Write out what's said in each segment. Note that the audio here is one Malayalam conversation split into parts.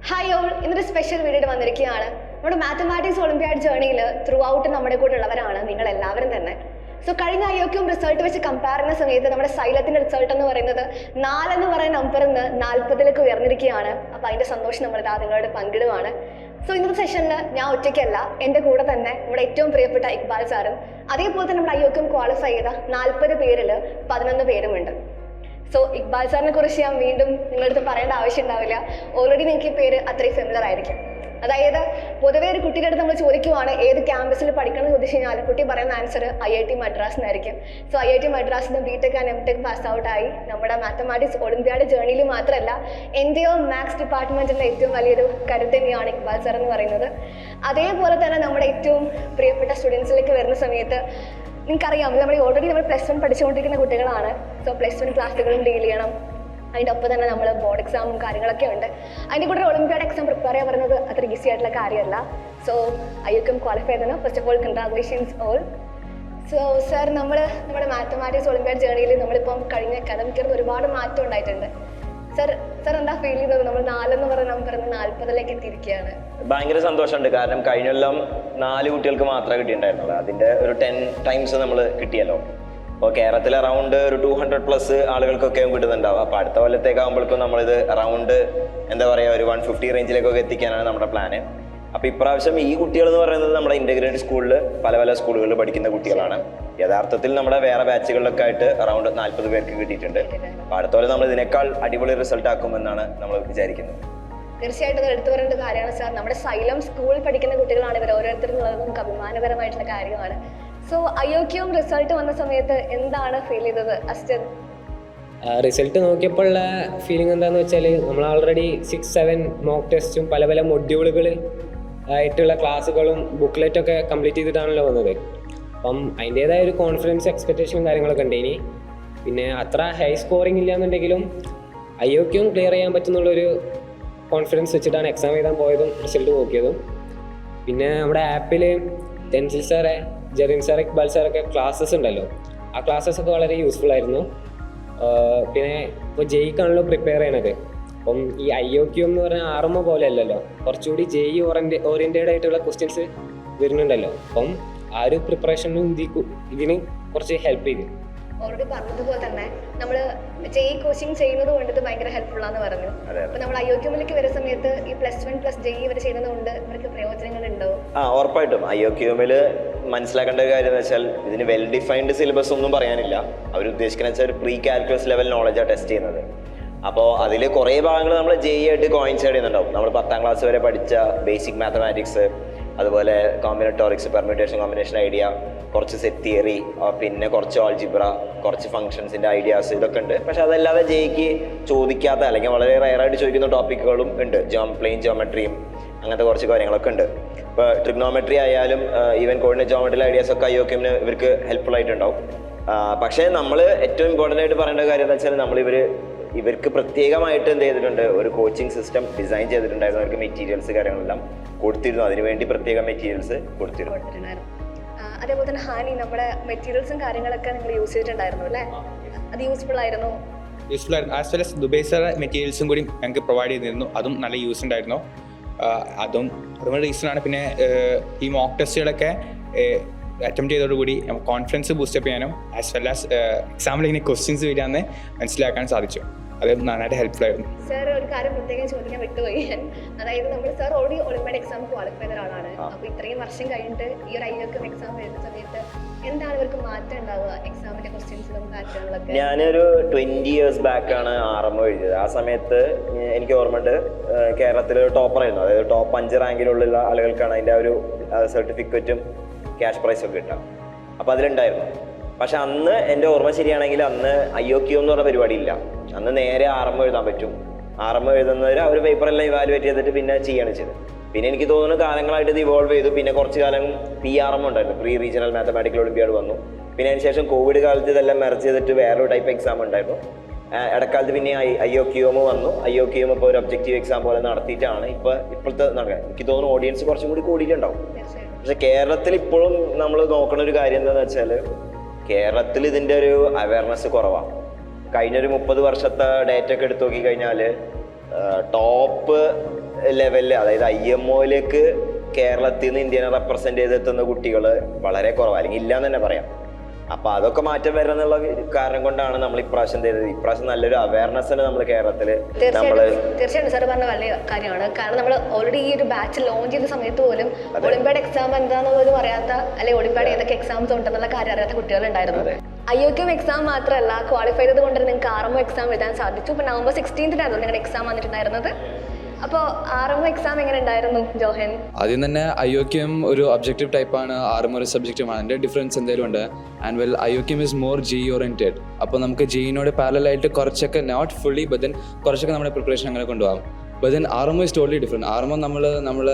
ഹായ് ഓൾ, ഇന്നൊരു സ്പെഷ്യൽ വീഡിയോ വന്നിരിക്കുകയാണ്. നമ്മുടെ മാത്തമാറ്റിക്സ് ഒളിമ്പ്യാഡ് ജേർണിയിൽ ത്രൂ ഔട്ട് നമ്മുടെ കൂടെ ഉള്ളവരാണ് നിങ്ങൾ എല്ലാവരും തന്നെ. സോ കഴിഞ്ഞ IOQM റിസൾട്ട് വെച്ച് കമ്പയർ ചെയ്യുന്ന സമയത്ത് നമ്മുടെ സൈലത്തിന്റെ റിസൾട്ട് എന്ന് പറയുന്നത് 4 എന്ന് പറയുന്ന നമ്പറിൽ നിന്ന് 40ലേക്ക് ഉയർന്നിരിക്കുകയാണ്. അപ്പോൾ അതിന്റെ സന്തോഷം നമ്മൾ നിങ്ങളോട് പങ്കിടുവാണ്. സോ ഇന്നത്തെ സെഷനിൽ ഞാൻ ഒറ്റയ്ക്കല്ല, എൻ്റെ കൂടെ തന്നെ നമ്മുടെ ഏറ്റവും പ്രിയപ്പെട്ട ഇക്ബാൽ സാറും അതേപോലെ തന്നെ നമ്മുടെ IOQM ക്വാളിഫൈ ചെയ്ത 40 പേരിൽ 11 പേരുമുണ്ട്. സോ ഇക്ബാൽ സാറിനെ കുറിച്ച് ഞാൻ വീണ്ടും നിങ്ങളടുത്ത് പറയേണ്ട ആവശ്യം ഉണ്ടാവില്ല. ഓൾറെഡി നിങ്ങൾക്ക് ഈ പേര് അത്രയും ഫെമിലർ ആയിരിക്കും. അതായത് പൊതുവേ ഒരു കുട്ടിയുടെ അടുത്ത് നമ്മൾ ചോദിക്കുവാണ് ഏത് ക്യാമ്പസിൽ പഠിക്കണം എന്ന് ചോദിച്ചു കഴിഞ്ഞാൽ കുട്ടി പറയുന്ന ആൻസർ IIT മദ്രാസ് എന്നായിരിക്കും. So IIT മദ്രാസിന് BTech and MTech pass out ആയി നമ്മുടെ മാത്തമാറ്റിക്സ് ഒളിമ്പ്യാഡ് ജേർണിയിൽ മാത്രമല്ല എൻ്റെയോ മാത്സ് ഡിപ്പാർട്ട്മെൻറ്റിൻ്റെ ഏറ്റവും വലിയൊരു കരുത്ത് തന്നെയാണ് ഇക്ബാൽ സാർ എന്ന് പറയുന്നത്. അതേപോലെ തന്നെ നമ്മുടെ ഏറ്റവും പ്രിയപ്പെട്ട സ്റ്റുഡൻസിലേക്ക് വരുന്ന സമയത്ത് നിങ്ങൾക്കറിയാം, നമ്മൾ ഓൾറെഡി നമ്മൾ +1 പഠിച്ചുകൊണ്ടിരിക്കുന്ന കുട്ടികളാണ്. സോ +1 ക്ലാസ്സുകളും ഡീൽ ചെയ്യണം. അതിൻ്റെ ഒപ്പം തന്നെ നമ്മൾ ബോർഡ് എക്സാമും കാര്യങ്ങളൊക്കെ ഉണ്ട്. അതിൻ്റെ കൂടെ ഒളിമ്പ്യാഡ് എക്സാം പ്രിപ്പയർ ചെയ്യാൻ പറയുന്നത് അത്ര ഈസി ആയിട്ടുള്ള കാര്യമല്ല. സോ IOQM ക്വാളിഫൈ ചെയ്തതിന് first of all congratulations all. So sir, നമ്മുടെ മാത്തമാറ്റിക്സ് ഒളിമ്പ്യാഡ് ജേർണിയിൽ നമ്മളിപ്പം കഴിഞ്ഞ അക്കാദമിക് ഒരുപാട് മാറ്റം ഉണ്ടായിട്ടുണ്ട്. സർ എന്താ ഫീൽ ചെയ്തത്? നമ്മൾ 4 എന്ന് പറയുന്ന നമ്പർ 40ലേക്ക് എത്തിയിരിക്കുകയാണ്. ഭയങ്കര സന്തോഷമുണ്ട്. കാരണം കഴിഞ്ഞെല്ലാം 4 കുട്ടികൾക്ക് മാത്രമേ കിട്ടിയിട്ടുണ്ടായിരുന്നുള്ളൂ. അതിൻ്റെ ഒരു 10 ടൈംസ് നമ്മൾ കിട്ടിയല്ലോ. അപ്പോൾ കേരളത്തിൽ അറൗണ്ട് ഒരു 200+ ആളുകൾക്കൊക്കെ കിട്ടുന്നുണ്ടാവും. അപ്പോൾ അടുത്ത കൊല്ലത്തേക്കാകുമ്പോഴേക്കും നമ്മളിത് അറൗണ്ട് എന്താ പറയുക ഒരു 150 റേഞ്ചിലേക്കൊക്കെ എത്തിക്കാനാണ് നമ്മുടെ പ്ലാന്. അപ്പോൾ ഇപ്രാവശ്യം ഈ കുട്ടികൾ എന്ന് പറയുന്നത് നമ്മുടെ ഇൻ്റഗ്രേറ്റഡ് സ്കൂളിൽ പല സ്കൂളുകളിൽ പഠിക്കുന്ന കുട്ടികളാണ്. യഥാർത്ഥത്തിൽ നമ്മുടെ വേറെ ബാച്ചുകളിലൊക്കെ ആയിട്ട് അറൗണ്ട് 40 പേർക്ക് കിട്ടിയിട്ടുണ്ട്. അപ്പോൾ അടുത്ത കൊല്ലം നമ്മൾ ഇതിനേക്കാൾ അടിപൊളി റിസൾട്ട് ആക്കുമെന്നാണ് നമ്മൾ വിചാരിക്കുന്നത്. തീർച്ചയായിട്ടും എടുത്തു പറയേണ്ട കാര്യമാണ് സാർ. നമ്മുടെ സൈലം സ്കൂളിൽ പഠിക്കുന്ന കുട്ടികളാണ് ഇവർ ഓരോരുത്തരും എന്നുള്ളത് നമുക്ക് അഭിമാനപരമായിട്ടുള്ള കാര്യമാണ്. സോ IOQM റിസൾട്ട് വന്ന സമയത്ത് എന്താണ് ഫീൽ ചെയ്തത് അസ്റ്റർ? റിസൾട്ട് നോക്കിയപ്പോഴുള്ള ഫീലിംഗ് എന്താണെന്ന് വെച്ചാൽ നമ്മൾ ഓൾറെഡി 6-7 മോക്ക് ടെസ്റ്റും പല മൊഡ്യൂളുകൾ ആയിട്ടുള്ള ക്ലാസ്സുകളും ബുക്ക്ലെറ്റൊക്കെ കംപ്ലീറ്റ് ചെയ്തിട്ടാണല്ലോ വന്നത്. അപ്പം അതിൻ്റേതായ ഒരു കോൺഫിഡൻസ് എക്സ്പെക്റ്റേഷനും കാര്യങ്ങളൊക്കെ ഉണ്ട്. ഇനി പിന്നെ അത്ര ഹൈ സ്കോറിംഗ് ഇല്ലാന്നുണ്ടെങ്കിലും IOQM ക്ലിയർ ചെയ്യാൻ പറ്റുന്നുള്ളൊരു കോൺഫിഡൻസ് വെച്ചിട്ടാണ് എക്സാം എഴുതാൻ പോയതും റിസൾട്ട് നോക്കിയതും. പിന്നെ നമ്മുടെ ആപ്പിൽ തെൻസിൽ സാറെ, ജെറിൻ സാർ, ഇക്ബാൽ സാറൊക്കെ ക്ലാസ്സസ് ഉണ്ടല്ലോ, ആ ക്ലാസ്സസൊക്കെ വളരെ യൂസ്ഫുൾ ആയിരുന്നു. പിന്നെ ഇപ്പോൾ ജെയ്ക്കാണല്ലോ പ്രിപ്പയർ ചെയ്യണത്. അപ്പം ഈ IOQM എന്ന് പറഞ്ഞാൽ RMO പോലെ അല്ലല്ലോ, കുറച്ചുകൂടി JEE ഓറിയൻറ്റഡ് ആയിട്ടുള്ള ക്വസ്റ്റ്യൻസ് വരുന്നുണ്ടല്ലോ. അപ്പം ആ ഒരു പ്രിപ്പറേഷനും ഇതിന് കുറച്ച് ഹെൽപ്പ് ചെയ്തു. ഓൾറെഡി പറഞ്ഞതുപോലെ തന്നെ നമ്മൾ JEE കോച്ചിങ് ചെയ്യുന്നത് കൊണ്ട് ഇത് ഭയങ്കര ഹെൽപ്ഫുൾ ആണെന്ന് പറഞ്ഞു. അപ്പോൾ നമ്മൾ IOQMലേക്ക് വരുന്ന സമയത്ത് ഈ +1 JEE വരെ ചെയ്യുന്നത് കൊണ്ട് ഇവർക്ക് പ്രയോജനങ്ങൾ ഉണ്ടാവും. ഉറപ്പായിട്ടും IOQMൽ മനസ്സിലാക്കേണ്ട ഒരു കാര്യം എന്ന് വെച്ചാൽ ഇതിന് വെൽ ഡിഫൈൻഡ് സിലബസ് ഒന്നും പറയാനില്ല. അവർ ഉദ്ദേശിക്കുന്ന വെച്ചാൽ ഒരു പ്രീ കാൽക്കുലസ് ലെവൽ നോളജാണ് ടെസ്റ്റ് ചെയ്യുന്നത്. അപ്പോൾ അതിൽ കുറേ ഭാഗങ്ങൾ നമ്മൾ JEE ആയിട്ട് കോയിൻസൈഡ് ചെയ്യുന്നുണ്ടാവും. നമ്മൾ 10ാം ക്ലാസ് വരെ പഠിച്ച ബേസിക് മാത്തമാറ്റിക്സ്, അതുപോലെ കോമ്പിനറ്റോറിക്സ്, പെർമ്യൂട്ടേഷൻ, കോമ്പിനേഷൻ ഐഡിയ, കുറച്ച് സെറ്റ് തിയറി, പിന്നെ കുറച്ച് ആൾജിബ്ര, കുറച്ച് ഫംഗ്ഷൻസിൻ്റെ ഐഡിയാസ്, ഇതൊക്കെ ഉണ്ട്. പക്ഷെ അതല്ലാതെ JEEക്ക് ചോദിക്കാത്ത അല്ലെങ്കിൽ വളരെ റയറായിട്ട് ചോദിക്കുന്ന ടോപ്പിക്കുകളും ഉണ്ട്. പ്ലെയിൻ ജോമെട്രിയും അങ്ങനത്തെ കുറച്ച് കാര്യങ്ങളൊക്കെ ഉണ്ട്. ഇപ്പോൾ ട്രിഗ്നോമെട്രി ആയാലും ഈവൻ കോർഡിനേറ്റ് ജോമെട്രിയിലെ ഐഡിയാസൊക്കെ IOQMന് ഇവർക്ക് ഹെൽപ്ഫുൾ ആയിട്ടുണ്ടാവും. പക്ഷേ നമ്മൾ ഏറ്റവും ഇമ്പോർട്ടൻ്റ് ആയിട്ട് പറയേണ്ട കാര്യം എന്ന് വെച്ചാൽ ഇവർക്ക് പ്രത്യേകമായിട്ട് എന്ത് ചെയ്തിട്ടുണ്ട്, ഒരു കോച്ചിങ് സിസ്റ്റം ഡിസൈൻ ചെയ്തിട്ടുണ്ടായിരുന്നു. അവർക്ക് മെറ്റീരിയൽസ് കാര്യങ്ങളെല്ലാം കൊടുത്തിരുന്നു. അതിനുവേണ്ടി പ്രത്യേക മെറ്റീരിയൽസ് കൊടുത്തിരുന്നു. അതേപോലെ തന്നെ ഹാനി, നമ്മുടെ മെറ്റീരിയൽസും കാര്യങ്ങളൊക്കെ നിങ്ങൾ യൂസ് ചെയ്തിട്ടുണ്ടായിരുന്നു അല്ലേ? അത് യൂസ്ഫുൾ ആയിരുന്നു. As well as Dubai sir മെറ്റീരിയൽസും കൂടി ഞങ്ങൾക്ക് പ്രൊവൈഡ് ചെയ്തിരുന്നു. അതും നല്ല യൂസ് ഉണ്ടായിരുന്നു. അതും റീസണാണ്. പിന്നെ ഈ മോക്ക് ടെസ്റ്റുകളൊക്കെ അറ്റംപ്റ്റ് ചെയ്തതോടുകൂടി കോൺഫിഡൻസ് ബൂസ്റ്റപ്പ് ചെയ്യാനും ആസ് വെൽ ആസ് എക്സാമിൽ ഇങ്ങനെ ക്വസ്റ്റ്യൻസ് വരികയെന്ന് മനസ്സിലാക്കാൻ സാധിച്ചു. അത് നന്നായിട്ട് ഹെൽപ്ഫുൾ ആയിരുന്നു. സാർ, ഒരു കാര്യം പ്രത്യേകം ചോദിക്കാൻ വിട്ടുപോയി. അതായത് നമ്മൾ sir already Olympiad exam qualify ചെയ്ത ഒരാളാണ്. അപ്പോൾ ഇത്രയും വർഷം കഴിഞ്ഞിട്ട് ഈ ഒരു IOQM എക്സാം വരുന്ന സമയത്ത് എന്താണ് ഇവർക്ക് മാറ്റം ഉണ്ടാവുക എക്സാമിന്റെ ക്വസ്റ്റ്യൻസിലും പാറ്റേണിലൊക്കെ? ഞാനൊരു 20 years ബാക്കാണ് RMO എഴുതിയത്. ആ സമയത്ത് എനിക്ക് ഓർമ്മയുണ്ട്, കേരളത്തിൽ ടോപ്പറായിരുന്നു. അതായത് ടോപ്പ് 5 റാങ്കിലുള്ള ആളുകൾക്കാണ് അതിൻ്റെ ഒരു സർട്ടിഫിക്കറ്റും ക്യാഷ് പ്രൈസൊക്കെ കിട്ടുക. അപ്പോൾ അതിലുണ്ടായിരുന്നു. പക്ഷെ അന്ന് എൻ്റെ ഓർമ്മ ശരിയാണെങ്കിൽ അന്ന് IOQM എന്ന് പറഞ്ഞ പരിപാടി ഇല്ല. അന്ന് നേരെ RMO എഴുതാൻ പറ്റും. RMO എഴുതുന്നവർ അവർ പേപ്പറെല്ലാം ഇവാലുവേറ്റ് ചെയ്തിട്ട് പിന്നെ ചെയ്യാണ് ചെയ്തത്. പിന്നെ എനിക്ക് തോന്നുന്നു കാലങ്ങളായിട്ട് ഇത് ഇവോൾവ് ചെയ്തു. പിന്നെ കുറച്ച് കാലം PRMO ഉണ്ടായിരുന്നു, പ്രീ റീജിയണൽ മാത്തമാറ്റിക്കൽ ഒളിമ്പ്യാഡ് വന്നു. പിന്നെ അതിന് ശേഷം കോവിഡ് കാലത്ത് ഇതെല്ലാം മെർജ് ചെയ്തിട്ട് വേറൊരു ടൈപ്പ് എക്സാം ഉണ്ടായിരുന്നു. ഇടക്കാലത്ത് പിന്നെ IOQM വന്നു. IOQM ഇപ്പോൾ ഒരു ഒബ്ജക്റ്റീവ് എക്സാം പോലെ നടത്തിയിട്ടാണ് ഇപ്പോഴത്തെ നടക്കുക. എനിക്ക് തോന്നുന്നു ഓഡിയൻസ് കുറച്ചും കൂടി കൂടിയിട്ടുണ്ടാവും. പക്ഷെ കേരളത്തിൽ ഇപ്പോഴും നമ്മൾ നോക്കണ ഒരു കാര്യം എന്താണെന്ന് വെച്ചാൽ കേരളത്തിൽ ഇതിൻ്റെ ഒരു അവയർനെസ് കുറവാണ്. കഴിഞ്ഞൊരു 30 വർഷത്തെ ഡേറ്റ ഒക്കെ എടുത്തു നോക്കിക്കഴിഞ്ഞാൽ ടോപ്പ് ലെവലിൽ, അതായത് IMOയിലേക്ക് കേരളത്തിൽ നിന്ന് ഇന്ത്യനെ റെപ്രസെന്റ് ചെയ്തെത്തുന്ന കുട്ടികൾ വളരെ കുറവ്, അല്ലെങ്കിൽ ഇല്ല എന്ന് തന്നെ പറയാം. അപ്പൊ അതൊക്കെ മാറ്റം വരാന്നുള്ള കാരണം കൊണ്ടാണ് നമ്മൾ ഇപ്രാവശ്യം ചെയ്തത്. ഇപ്രാവശ്യം നല്ലൊരു അവയർനെസ് നമ്മൾ കേരളത്തില് തീർച്ചയായിട്ടും സാർ പറഞ്ഞ വലിയ കാര്യമാണ്. കാരണം നമ്മൾ ഓൾറെഡി ഈ ഒരു ബാച്ച് ലോഞ്ച് ചെയ്ത സമയത്ത് പോലും ഒളിമ്പ്യാഡ് എക്സാം എന്താണെന്നുള്ളത് പറയാത്ത, അല്ലെങ്കിൽ ഒളിമ്പ്യാഡ് ഏതൊക്കെ എക്സാംസ് ഉണ്ടെന്നുള്ള കാര്യം അറിയാത്ത കുട്ടികളുണ്ടായിരുന്നു. IOQM എക്സാം മാത്രമല്ല, ക്വാളിഫൈ ചെയ്ത് കൊണ്ട് നിങ്ങൾക്ക് RMO എക്സാം എഴുതാൻ സാധിച്ചു. ഇപ്പൊ November 16th നിങ്ങളുടെ എക്സാം വന്നിട്ടുണ്ടായിരുന്നത്. അപ്പോൾ RMO എക്സാം എങ്ങനെ ഉണ്ടായിരുന്നു ജോഹൻ? ആദ്യം തന്നെ IOQM ഒരു ഒബ്ജക്റ്റീവ് ടൈപ്പാണ്, RMO ഒരു സബ്ജക്റ്റീവാണ്. അതിൻ്റെ ഡിഫറൻസ് എന്തെങ്കിലും ഉണ്ട്. And well IOQM is more GE oriented. അപ്പോൾ നമുക്ക് GEനോട് പാരലായിട്ട് കുറച്ചൊക്കെ, നോട്ട് ഫുള്ളി ബട്ട് ദെൻ കുറച്ചൊക്കെ നമ്മുടെ പ്രിപ്പറേഷൻ അങ്ങനെ കൊണ്ടുപോകാം. But then RMO is totally different. RMO നമ്മൾ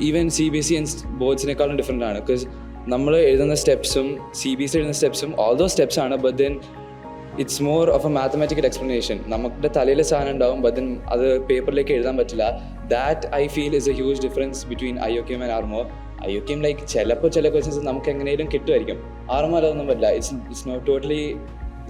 ഈവൻ CBSE ആൻഡ് ബോർഡ്സിനേക്കാളും ഡിഫറെൻ്റ് ആണ്. ബിക്കോസ് നമ്മൾ എഴുതുന്ന സ്റ്റെപ്സും CBSE എഴുതുന്ന സ്റ്റെപ്സും ഓൾ ദോ സ്റ്റെപ്സ് ആണ്. But then it's more of A mathematical explanation. നമ്മുടെ തലയിൽ സാധനം ഉണ്ടാവും, ബട്ട് ദെൻ അത് പേപ്പറിലേക്ക് എഴുതാൻ പറ്റില്ല. That I feel is a huge difference between IOQM and RMO. IOQM like ചിലപ്പോൾ ചില ക്വസ്റ്റ്യൻസ് നമുക്ക് എങ്ങനെയും കിട്ടുമായിരിക്കും. RMO അതൊന്നും പറ്റില്ല. It's not totally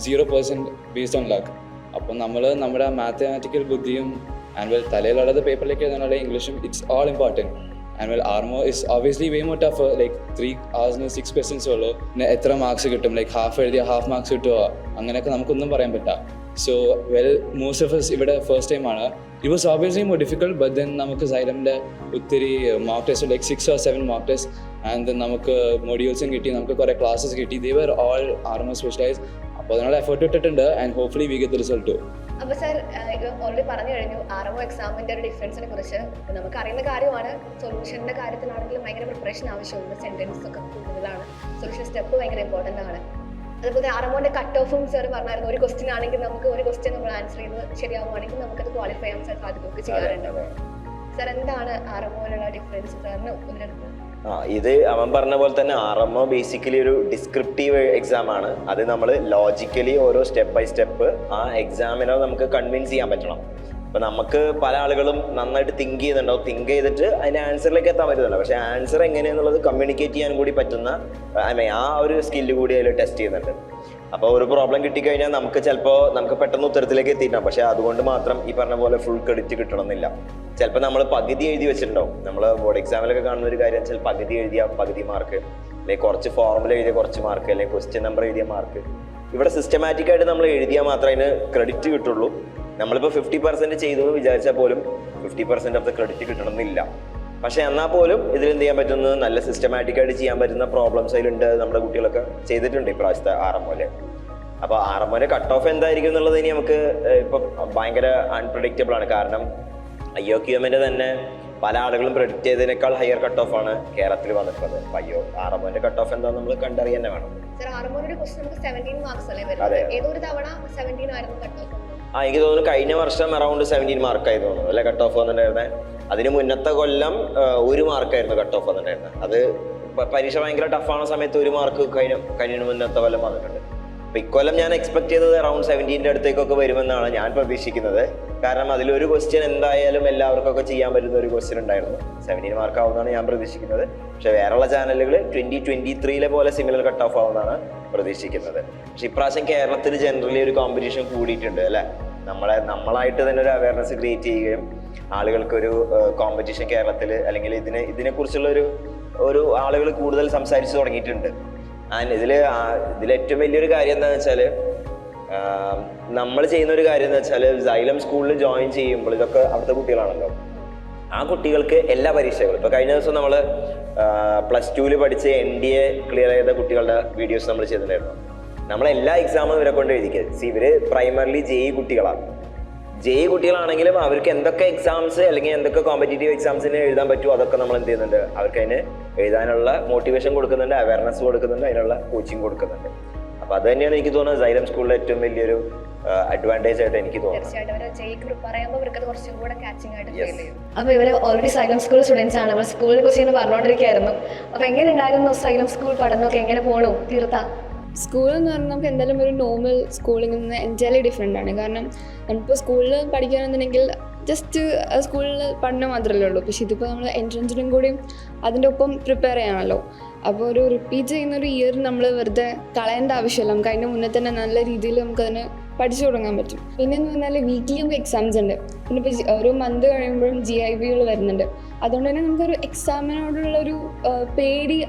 0% based on luck. അപ്പം നമ്മൾ നമ്മുടെ മാത്തമാറ്റിക്കൽ ബുദ്ധിയും ആൻഡ് വെൽ തലയിലുള്ളത് പേപ്പറിലേക്ക് എഴുതാനുള്ള ഇംഗ്ലീഷും it's all important. And well RMO is obviously way more tough. Like 3 hours 6 questions ഉള്ളൂ. പിന്നെ എത്ര മാർക്സ് കിട്ടും, ലൈക്ക് ഹാഫ് എഴുതിയ ഹാഫ് മാർക്സ് കിട്ടുമോ, അങ്ങനെയൊക്കെ നമുക്കൊന്നും പറയാൻ പറ്റാം. So well most of us ഇവിടെ ഫസ്റ്റ് ടൈം ആണ്. It was obviously more difficult. But then നമുക്ക് സൈലമിൻ്റെ ഒത്തിരി mock test, like 6 or 7 mock test, and then നമുക്ക് മൊഡ്യൂൾസും കിട്ടി, നമുക്ക് കുറേ ക്ലാസ്സസ് കിട്ടി. They were all RMO specialise. അപ്പോൾ അതിനുള്ള എഫേർട്ട് ഇട്ടിട്ടുണ്ട്. And hopefully we get the result too. അപ്പോൾ സാർ ഓൾറെഡി പറഞ്ഞു കഴിഞ്ഞു RMO എക്സാമിൻ്റെ ഒരു ഡിഫറൻസിനെ കുറിച്ച്. നമുക്ക് അറിയുന്ന കാര്യമാണ്, സൊല്യൂഷൻ്റെ കാര്യത്തിലാണെങ്കിലും ഭയങ്കര പ്രിപ്പറേഷൻ ആവശ്യമുണ്ട്. സെൻറ്റൻസ് ഒക്കെ കൂടുതലാണ്, സൊല്യൂഷൻ സ്റ്റെപ്പ് ഭയങ്കര ഇമ്പോർട്ടൻ്റ് ആണ്. അതുപോലെ RMOൻ്റെ കട്ട് ഓഫും സാർ പറഞ്ഞായിരുന്നു. ഒരു ക്വസ്റ്റ്യൻ ആണെങ്കിൽ നമുക്ക് ഒരു ക്വസ്റ്റ്യൻ നമ്മൾ ആൻസർ ചെയ്ത് ശരിയാവുകയാണെങ്കിൽ നമുക്കത് ക്വാളിഫൈ ചെയ്യാൻ സാധിക്കുകയൊക്കെ ചെയ്യാറുണ്ട്. സാർ എന്താണ് RMOയിലുള്ള ഡിഫറൻസ് സാറിന് ഒന്നിനടുത്ത്? ഇത് അവൻ പറഞ്ഞ പോലെ തന്നെ RMO ബേസിക്കലി ഒരു ഡിസ്ക്രിപ്റ്റീവ് എക്സാം ആണ്. അത് നമ്മൾ ലോജിക്കലി ഓരോ സ്റ്റെപ്പ് ബൈ സ്റ്റെപ്പ് ആ എക്സാമിനെ നമുക്ക് കൺവിൻസ് ചെയ്യാൻ പറ്റണം. ഇപ്പം നമുക്ക് പല ആളുകളും നന്നായിട്ട് തിങ്ക് ചെയ്യുന്നുണ്ടാവും, തിങ്ക് ചെയ്തിട്ട് അതിൻ്റെ ആൻസറിലേക്ക് എത്താൻ പറ്റുന്നുണ്ട്. പക്ഷേ ആൻസർ എങ്ങനെയാണെന്നുള്ളത് കമ്മ്യൂണിക്കേറ്റ് ചെയ്യാൻ കൂടി പറ്റുന്ന ആ ഒരു സ്കില്ല് കൂടി അതിൽ ടെസ്റ്റ് ചെയ്യുന്നുണ്ട്. അപ്പോൾ ഒരു പ്രോബ്ലം കിട്ടിക്കഴിഞ്ഞാൽ നമുക്ക് പെട്ടെന്ന് ഉത്തരത്തിലേക്ക് എത്തിയിട്ടാണ്. പക്ഷേ അതുകൊണ്ട് മാത്രം ഈ പറഞ്ഞ പോലെ ഫുൾ ക്രെഡിറ്റ് കിട്ടണമെന്നില്ല. ചിലപ്പോൾ നമ്മൾ പകുതി എഴുതി വെച്ചിട്ടുണ്ടാവും. നമ്മൾ ബോർഡ് എക്സാമിലൊക്കെ കാണുന്ന ഒരു കാര്യം വെച്ചാൽ പകുതി എഴുതിയ പകുതി മാർക്ക്, അല്ലെങ്കിൽ കുറച്ച് ഫോർമുല എഴുതിയ കുറച്ച് മാർക്ക്, അല്ലെങ്കിൽ ക്വസ്റ്റ്യൻ നമ്പർ എഴുതിയ മാർക്ക്. ഇവിടെ സിസ്റ്റമാറ്റിക് ആയിട്ട് നമ്മൾ എഴുതിയാൽ മാത്രമേ അതിന് ക്രെഡിറ്റ് കിട്ടുള്ളൂ. നമ്മളിപ്പോൾ 50% ചെയ്തു എന്ന് വിചാരിച്ചാൽ പോലും 50% ഓഫ് ദ ക്രെഡിറ്റ് കിട്ടണമെന്നില്ല. പക്ഷെ എന്നാൽ പോലും ഇതിൽ എന്ത് ചെയ്യാൻ പറ്റുന്നത്, നല്ല സിസ്റ്റമാറ്റിക് ആയിട്ട് ചെയ്യാൻ പറ്റുന്ന പ്രോബ്ലംസ് അതിലുണ്ട്. നമ്മുടെ കുട്ടികളൊക്കെ ചെയ്തിട്ടുണ്ട് ഇപ്രാവശ്യത്തെ RMOയില്. അപ്പോൾ RMOയിലെ കട്ട് ഓഫ് എന്തായിരിക്കും എന്നുള്ളത് ഇനി നമുക്ക് ഇപ്പം ഭയങ്കര അൺപ്രഡിക്റ്റബിൾ ആണ്. കാരണം IOQMൻ്റെ തന്നെ പല ആളുകളും പ്രെഡിക്റ്റ് ചെയ്തതിനേക്കാൾ ഹയർ കട്ട് ഓഫ് ആണ് കേരളത്തിൽ വന്നിട്ടുള്ളത്. RMOൻ്റെ കട്ട് ഓഫ് എന്താണെന്ന് നമ്മൾ കണ്ടറിയാൻ തന്നെ വേണം. നമുക്ക് 17 മാർക്സ് അല്ലേ വരുന്നത്? ഏതൊരു തവണ 17 ആയിരുന്നു കട്ട് ഓഫ്? എനിക്ക് തോന്നുന്നു കഴിഞ്ഞ വർഷം അറൗണ്ട് 17 മാർക്കായി തോന്നുന്നു അല്ലെ കട്ട് ഓഫ് വന്നിട്ടുണ്ടായിരുന്നത്. അതിന് മുന്നത്തെ കൊല്ലം 1 മാർക്കായിരുന്നു കട്ട് ഓഫ് വന്നിട്ടുണ്ടായിരുന്നത്. അത് പരീക്ഷ ഭയങ്കര ടഫാണ് സമയത്ത് 1 മാർക്ക് കഴിഞ്ഞ മുന്നത്തെ കൊല്ലം വന്നിട്ടുണ്ട്. അപ്പോൾ ഇക്കൊല്ലം ഞാൻ എക്സ്പെക്ട് ചെയ്തത് അറൗണ്ട് 17ൻ്റെ അടുത്തേക്കൊക്കെ വരുമെന്നാണ് ഞാൻ പ്രതീക്ഷിക്കുന്നത്. കാരണം അതിലൊരു ക്വസ്റ്റ്യൻ എന്തായാലും എല്ലാവർക്കൊക്കെ ചെയ്യാൻ പറ്റുന്ന ഒരു ക്വസ്റ്റ്യൻ ഉണ്ടായിരുന്നു. 17 മാർക്ക് ആവുമെന്നാണ് ഞാൻ പ്രതീക്ഷിക്കുന്നത്. പക്ഷേ വേറെയുള്ള ചാനലുകൾ 2023 പോലെ സിമിലർ കട്ട് ഓഫ് ആവുമെന്നാണ് പ്രതീക്ഷിക്കുന്നത്. പക്ഷെ ഇപ്രാവശ്യം കേരളത്തിൽ ജനറലി ഒരു കോമ്പറ്റീഷൻ കൂടിയിട്ടുണ്ട് അല്ലേ. നമ്മളായിട്ട് തന്നെ ഒരു അവയർനെസ് ക്രിയേറ്റ് ചെയ്യുകയും ആളുകൾക്കൊരു കോമ്പറ്റീഷൻ കേരളത്തിൽ അല്ലെങ്കിൽ ഇതിനെക്കുറിച്ചുള്ള ഒരു ആളുകൾ കൂടുതൽ സംസാരിച്ചു തുടങ്ങിയിട്ടുണ്ട്. ആൻഡ് ഇതിൽ ഏറ്റവും വലിയൊരു കാര്യം എന്താണെന്ന് വെച്ചാൽ, നമ്മൾ ചെയ്യുന്ന ഒരു കാര്യം എന്ന് വെച്ചാൽ സൈലം സ്കൂളിൽ ജോയിൻ ചെയ്യുമ്പോൾ ഇതൊക്കെ അവിടുത്തെ കുട്ടികളാണല്ലോ. ആ കുട്ടികൾക്ക് എല്ലാ പരീക്ഷകളും, ഇപ്പോൾ കഴിഞ്ഞ ദിവസം നമ്മൾ +2 പഠിച്ച് NDA ക്ലിയർ ചെയ്ത കുട്ടികളുടെ വീഡിയോസ് നമ്മൾ ചെയ്തിട്ടുണ്ടായിരുന്നു. നമ്മളെല്ലാ എക്സാമും ഇവരെ കൊണ്ട് എഴുതിക്കുക. ഇവർ പ്രൈമറിലി JE കുട്ടികളാണ്. JE കുട്ടികളാണെങ്കിലും അവർക്ക് എന്തൊക്കെ എക്സാംസ് അല്ലെങ്കിൽ എന്തൊക്കെ കോമ്പറ്റേറ്റീവ് എക്സാംസിന് എഴുതാൻ പറ്റുമോ അതൊക്കെ നമ്മൾ എന്ത് ചെയ്യുന്നുണ്ട്, അവർക്ക് അതിന് എഴുതാനുള്ള മോട്ടിവേഷൻ കൊടുക്കുന്നുണ്ട്, അവയർനെസ് കൊടുക്കുന്നുണ്ട്, അതിനുള്ള കോച്ചിങ് കൊടുക്കുന്നുണ്ട്. അപ്പോൾ അത് തന്നെയാണ് എനിക്ക് തോന്നുന്നത് സൈലം സ്കൂളിലെ ഏറ്റവും വലിയൊരു അഡ്വാൻറ്റേജ് ആയിട്ട് എനിക്ക് തോന്നുന്നു. അപ്പോൾ ഇവര് ഓൾറെഡി സൈലം സ്കൂൾ സ്റ്റുഡൻസ് ആണ്. നമ്മൾ സ്കൂളിനെ കുറിച്ച് ഇങ്ങനെ പറഞ്ഞുകൊണ്ടിരിക്കുകയായിരുന്നു. അപ്പോൾ എങ്ങനെ ഉണ്ടായിരുന്നു സൈലം സ്കൂൾ പഠനമൊക്കെ? എങ്ങനെ പോകണു തീർത്ത? സ്കൂൾ എന്ന് പറഞ്ഞാൽ നമുക്ക് എന്തായാലും ഒരു നോർമൽ സ്കൂളിൽ നിന്ന് എൻറ്റയർലി ഡിഫറെൻ്റ് ആണ്. കാരണം നമ്മളിപ്പോൾ സ്കൂളിൽ പഠിക്കുകയാണെന്നുണ്ടെങ്കിൽ ജസ്റ്റ് സ്കൂളിൽ പഠനം മാത്രമല്ലേ ഉള്ളൂ. പക്ഷേ ഇതിപ്പോൾ നമ്മൾ എൻട്രൻസിനും കൂടിയും അതിൻ്റെ ഒപ്പം പ്രിപ്പയർ ചെയ്യണമല്ലോ. അപ്പോൾ ഒരു റിപ്പീറ്റ് ചെയ്യുന്ന ഒരു ഇയർ നമ്മൾ വെറുതെ കളയേണ്ട ആവശ്യമില്ല. നമുക്ക് അതിൻ്റെ മുന്നേ തന്നെ നല്ല രീതിയിൽ നമുക്കതിന് പഠിച്ചു തുടങ്ങാൻ പറ്റും. പിന്നെ എന്ന് പറഞ്ഞാൽ വീക്കിലി നമുക്ക് എക്സാംസ് ഉണ്ട്. പിന്നെ ഇപ്പോൾ ഓരോ മന്ത് കഴിയുമ്പോഴും GIBകൾ വരുന്നുണ്ട്. അതുകൊണ്ട് തന്നെ നമുക്കൊരു എക്സാമിനോടുള്ളൊരു പേടി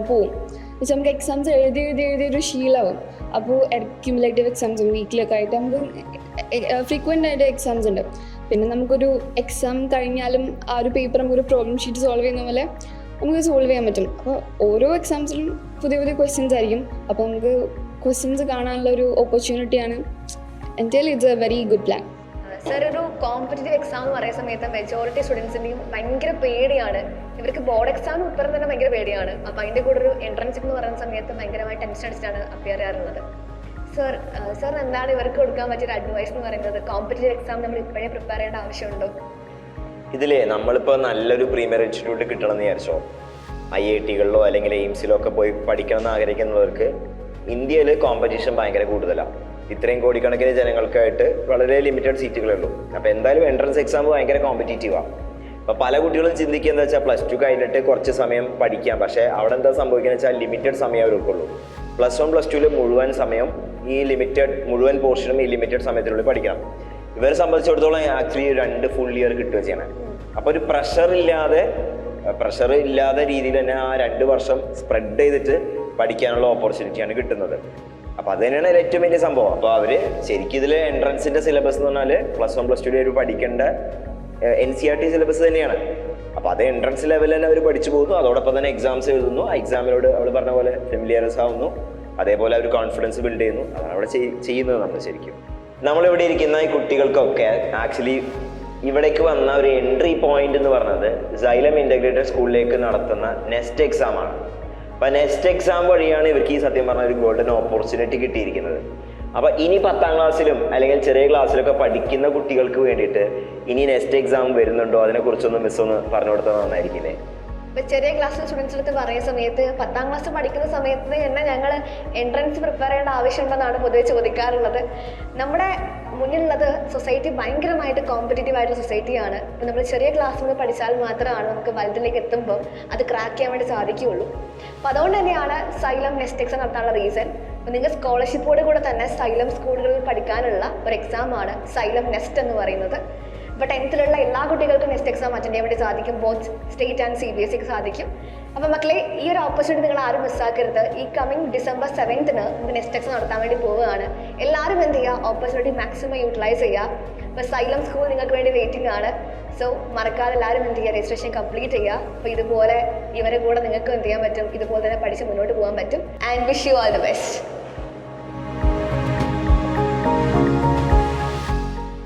പോവും. പക്ഷെ നമുക്ക് എക്സാംസ് എഴുതി ഒരു ശീലമാവും. അപ്പോൾ ക്യുമുലേറ്റീവ് എക്സാംസും വീക്കിലൊക്കെ ആയിട്ട് നമുക്ക് ഫ്രീക്വൻ്റ് ആയിട്ട് എക്സാംസ് ഉണ്ട്. പിന്നെ നമുക്കൊരു എക്സാം കഴിഞ്ഞാലും ആ ഒരു പേപ്പർ നമുക്കൊരു പ്രോബ്ലം ഷീറ്റ് സോൾവ് ചെയ്യുന്ന പോലെ നമുക്ക് സോൾവ് ചെയ്യാൻ പറ്റും. അപ്പോൾ ഓരോ എക്സാംസിലും പുതിയ ക്വസ്റ്റ്യൻസ് ആയിരിക്കും. അപ്പോൾ നമുക്ക് ക്വസ്റ്റ്യൻസ് കാണാനുള്ള ഒരു ഓപ്പർച്യൂണിറ്റിയാണ്. എന്തായാലും it's A very good plan. Sir, ഒരു കോമ്പറ്റേറ്റീവ് എക്സാം എന്ന് പറയുന്ന സമയത്ത് മെജോറിറ്റി സ്റ്റുഡൻസിൻ്റെയും ഭയങ്കര പേടിയാണ്. ഇവർക്ക് ബോർഡ് എക്സാമിന് ഉത്തരം തന്നെ ഭയങ്കര പേടിയാണ്. അപ്പോൾ അതിൻ്റെ കൂടെ ഒരു എൻട്രൻസ് എന്ന് പറയുന്ന സമയത്ത് ഭയങ്കരമായി ടെൻഷൻ അടിച്ചിട്ടാണ് അപ്പിയർ ചെയ്യാറുള്ളത്. സർ എന്താണ് ഇവർക്ക് കൊടുക്കാൻ പറ്റിയൊരു അഡ്വൈസ് എന്ന് പറയുന്നത്? കോമ്പറ്റേറ്റീവ് എക്സാം നമ്മൾ ഇപ്പോഴേ പ്രിപ്പയർ ചെയ്യേണ്ട ആവശ്യമുണ്ടോ? ഇതിലേ നമ്മളിപ്പോൾ നല്ലൊരു പ്രീമിയർ ഇൻസ്റ്റിറ്റ്യൂട്ട് കിട്ടണമെന്ന് വിചാരിച്ചോ, IITകളിലോ അല്ലെങ്കിൽ എയിംസിലോ ഒക്കെ പോയി പഠിക്കണമെന്ന് ആഗ്രഹിക്കുന്നവർക്ക് ഇന്ത്യയിൽ കോമ്പറ്റീഷൻ ഭയങ്കര കൂടുതലാണ്. ഇത്രയും കോടിക്കണക്കിന് ജനങ്ങൾക്കായിട്ട് വളരെ ലിമിറ്റഡ് സീറ്റുകളേ ഉള്ളൂ. അപ്പോൾ എന്തായാലും എൻട്രൻസ് എക്സാം ഭയങ്കര കോമ്പറ്റീറ്റീവാണ്. അപ്പോൾ പല കുട്ടികളും ചിന്തിക്കുക എന്താ വെച്ചാൽ +2 കഴിഞ്ഞിട്ട് കുറച്ച് സമയം പഠിക്കാം. പക്ഷേ അവിടെ എന്താ സംഭവിക്കുന്നത് വെച്ചാൽ ലിമിറ്റഡ് സമയം അവർക്കുള്ളൂ. +1 +2 മുഴുവൻ സമയം മുഴുവൻ പോർഷനും ഈ ലിമിറ്റഡ് സമയത്തിനുള്ളിൽ പഠിക്കണം. ഇവരെ സംബന്ധിച്ചിടത്തോളം ആക്ച്വലി 2 ഫുൾ ഇയർ കിട്ടുക ചെയ്യണം. അപ്പോൾ ഒരു പ്രഷർ ഇല്ലാതെ രീതിയിൽ തന്നെ ആ 2 വർഷം സ്പ്രെഡ് ചെയ്തിട്ട് പഠിക്കാനുള്ള ഓപ്പർച്യൂണിറ്റിയാണ് കിട്ടുന്നത്. അപ്പോൾ അത് തന്നെയാണ് ഏറ്റവും വലിയ സംഭവം. അപ്പോൾ അവർ ശരിക്കും ഇതിൽ എൻട്രൻസിൻ്റെ സിലബസ് എന്ന് പറഞ്ഞാൽ +1 +2 ഒരു പഠിക്കേണ്ട NCERT സിലബസ് തന്നെയാണ്. അപ്പോൾ അത് എൻട്രൻസ് ലെവലിൽ തന്നെ അവർ പഠിച്ചു പോകുന്നു. അതോടൊപ്പം തന്നെ എക്സാംസ് എഴുതുന്നു. ആ എക്സാമിനോട് അവൾ പറഞ്ഞ പോലെ ഫെമിലിയറസ് ആവുന്നു. അതേപോലെ അവർ കോൺഫിഡൻസ് ബിൽഡ് ചെയ്യുന്നു. അതാണ് അവിടെ ചെയ്യുന്നത്. നമ്മൾ ശരിക്കും നമ്മളിവിടെ ഇരിക്കുന്ന ഈ കുട്ടികൾക്കൊക്കെ ആക്ച്വലി ഇവിടേക്ക് വന്ന ഒരു എൻട്രി പോയിന്റ് എന്ന് പറഞ്ഞത് സൈലം ഇൻ്റഗ്രേറ്റഡ് സ്കൂളിലേക്ക് നടത്തുന്ന നെസ്റ്റ് എക്സാമാണ്. അപ്പോൾ നെസ്റ്റ് എക്സാം വഴിയാണ് ഇവർക്ക് ഈ സത്യം പറഞ്ഞ ഒരു ഗോൾഡൻ ഓപ്പർച്യൂണിറ്റി കിട്ടിയിരിക്കുന്നത്. അപ്പോൾ ഇനി 10ാം ക്ലാസ്സിലും അല്ലെങ്കിൽ ചെറിയ ക്ലാസ്സിലൊക്കെ പഠിക്കുന്ന കുട്ടികൾക്ക് വേണ്ടിയിട്ട് ഇനി നെസ്റ്റ് എക്സാം വരുന്നുണ്ടോ, അതിനെക്കുറിച്ചൊന്ന് മിസ് ഒന്ന് പറഞ്ഞു കൊടുത്താൽ നന്നായിരിക്കില്ലേ? ഇപ്പോൾ ചെറിയ ക്ലാസ്സിലെ സ്റ്റുഡൻസ് അടുത്ത് പറയുന്ന സമയത്ത് 10ാം ക്ലാസ് പഠിക്കുന്ന സമയത്ത് തന്നെ ഞങ്ങൾ എൻട്രൻസ് പ്രിപ്പയർ ചെയ്യേണ്ട ആവശ്യമുണ്ടെന്നാണ് പൊതുവെ ചോദിക്കാറുള്ളത്. നമ്മുടെ മുന്നിലുള്ളത് സൊസൈറ്റി ഭയങ്കരമായിട്ട് കോമ്പറ്റേറ്റീവ് ആയിട്ടുള്ള സൊസൈറ്റിയാണ്. ഇപ്പോൾ നമ്മൾ ചെറിയ ക്ലാസ്സിൽ നിന്ന് പഠിച്ചാൽ മാത്രമാണ് നമുക്ക് വലുതിലേക്ക് എത്തുമ്പോൾ അത് ക്രാക്ക് ചെയ്യാൻ വേണ്ടി സാധിക്കുകയുള്ളൂ. അപ്പോൾ അതുകൊണ്ട് തന്നെയാണ് സൈലം നെസ്റ്റ് എക്സാം നടത്താനുള്ള റീസൺ. അപ്പോൾ നിങ്ങൾ സ്കോളർഷിപ്പോട് കൂടെ തന്നെ സൈലം സ്കൂളുകളിൽ പഠിക്കാനുള്ള ഒരു എക്സാമാണ് സൈലം നെസ്റ്റ് എന്ന് പറയുന്നത്. അപ്പോൾ 10th എല്ലാ കുട്ടികൾക്കും നെസ്റ്റ് എക്സാം അറ്റൻഡ് ചെയ്യാൻ വേണ്ടി സാധിക്കും. ബോത്ത് സ്റ്റേറ്റ് ആൻഡ് CBSE സാധിക്കും. അപ്പോൾ മക്കളെ, ഈ ഒരു ഓപ്പർച്യൂണിറ്റി നിങ്ങൾ ആരും മിസ്സാക്കരുത്. ഈ കമ്മിങ് December 7th നമുക്ക് നെസ്റ്റ് എക്സാം നടത്താൻ വേണ്ടി പോവുകയാണ്. എല്ലാവരും എന്ത് ചെയ്യുക, ഓപ്പർച്യൂണിറ്റി മാക്സിമം യൂട്ടിലൈസ് ചെയ്യുക. അപ്പോൾ സൈലം സ്കൂൾ നിങ്ങൾക്ക് വേണ്ടി വെയിറ്റിംഗ് ആണ്. സോ മറക്കാതെ എല്ലാവരും എന്ത് ചെയ്യുക, രജിസ്ട്രേഷൻ കംപ്ലീറ്റ് ചെയ്യുക. അപ്പോൾ ഇതുപോലെ ഇവരെ കൂടെ നിങ്ങൾക്ക് എന്ത് ചെയ്യാൻ പറ്റും, ഇതുപോലെ തന്നെ പഠിച്ച് മുന്നോട്ട് പോകാൻ പറ്റും. And wish you all the best.